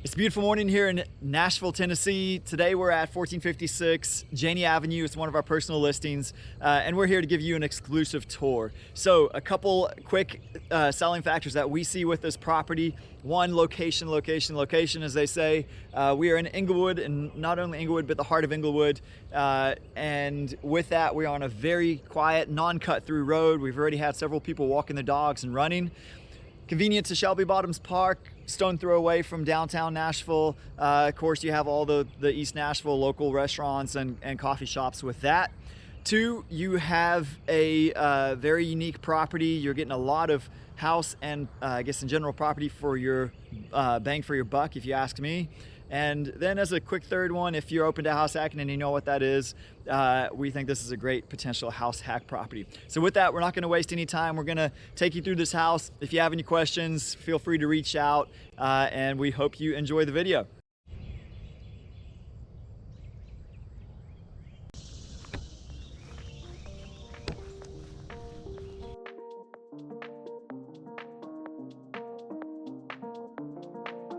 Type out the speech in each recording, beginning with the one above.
It's a beautiful morning here in Nashville, Tennessee. Today we're at 1456 Janie Avenue. It's one of our personal listings, and we're here to give you an exclusive tour. So a couple quick selling factors that we see with this property. One, location, as they say. We are in Inglewood, and not only Inglewood, but the heart of Inglewood. And with that, we're on a very quiet, non-cut through road. We've already had several people walking their dogs and running. Convenient to Shelby Bottoms Park, stone throw away from downtown Nashville. Of course, you have all the East Nashville local restaurants and coffee shops with that. Two, you have a very unique property. You're getting a lot of house and I guess in general property for your bang for your buck, if you ask me. And then as a quick third one, if you're open to house hacking and you know what that is, we think this is a great potential house hack property. So with that, we're not gonna waste any time. We're gonna take you through this house. If you have any questions, feel free to reach out, and we hope you enjoy the video.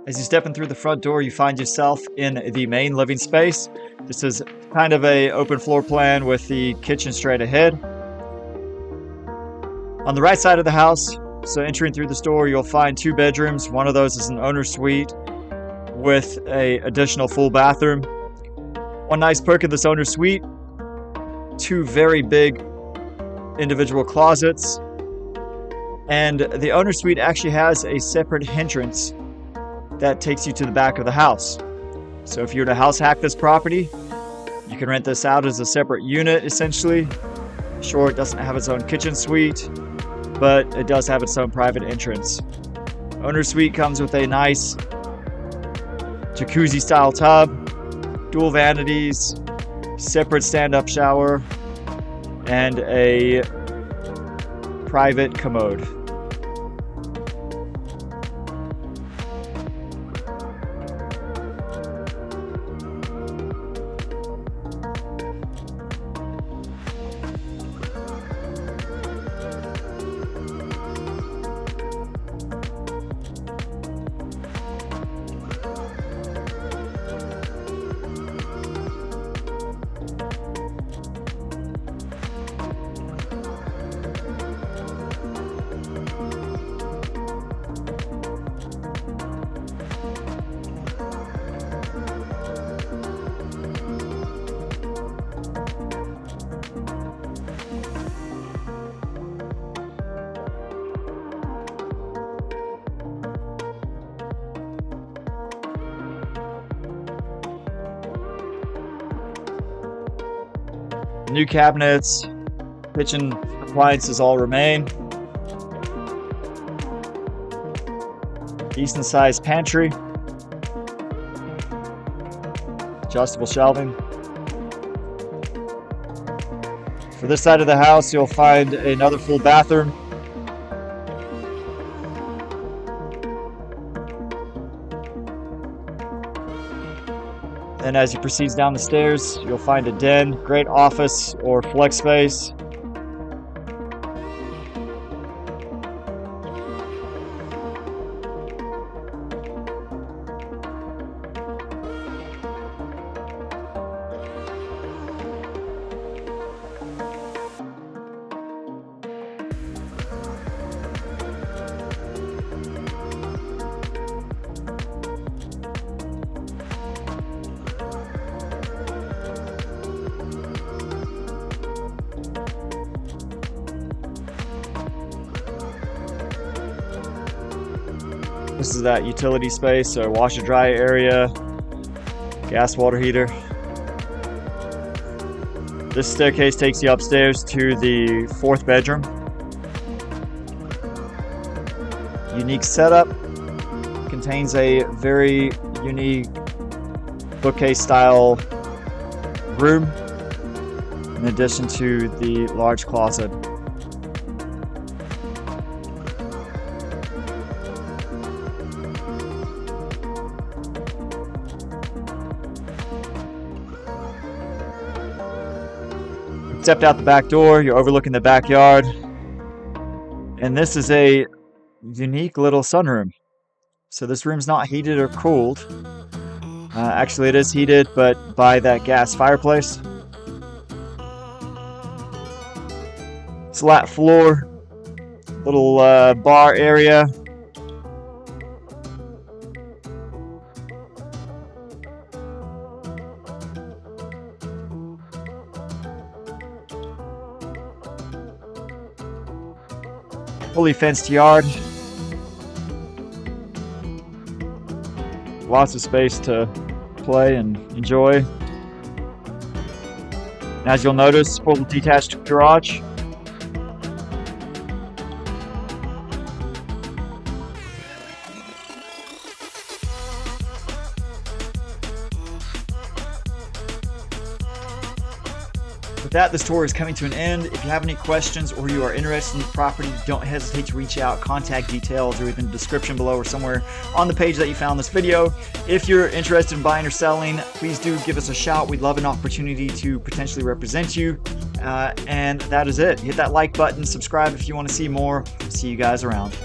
As you step in through the front door, you find yourself in the main living space. This is kind of an open floor plan with the kitchen straight ahead. On the right side of the house, so entering through this door, you'll find two bedrooms. One of those is an owner suite with an additional full bathroom. One nice perk of this owner suite, two very big individual closets. And the owner suite actually has a separate entrance that takes you to the back of the house. So if you were to house hack this property, you can rent this out as a separate unit essentially. Sure, it doesn't have its own kitchen suite, but it does have its own private entrance. Owner suite comes with a nice jacuzzi style tub, dual vanities, separate stand-up shower, and a private commode. New cabinets, kitchen appliances all remain. Decent sized pantry. Adjustable shelving. For this side of the house, you'll find another full bathroom. And as you proceed down the stairs, you'll find a den, great office or flex space. This is that utility space, so washer dry area, gas water heater. This staircase takes you upstairs to the fourth bedroom. Unique setup, contains a very unique bookcase style room in addition to the large closet. Stepped out the back door, you're overlooking the backyard, and this is a unique little sunroom. So this room's not heated or cooled. Actually, it is heated, but by that gas fireplace. Flat floor, little bar area. Fully fenced yard. Lots of space to play and enjoy. And as you'll notice, full detached garage. With that, this tour is coming to an end. If you have any questions or you are interested in the property, don't hesitate to reach out. Contact details are either in the description below or somewhere on the page that you found this video. If you're interested in buying or selling, please do give us a shout. We'd love an opportunity to potentially represent you. And that is it. Hit that like button, subscribe if you want to see more. See you guys around.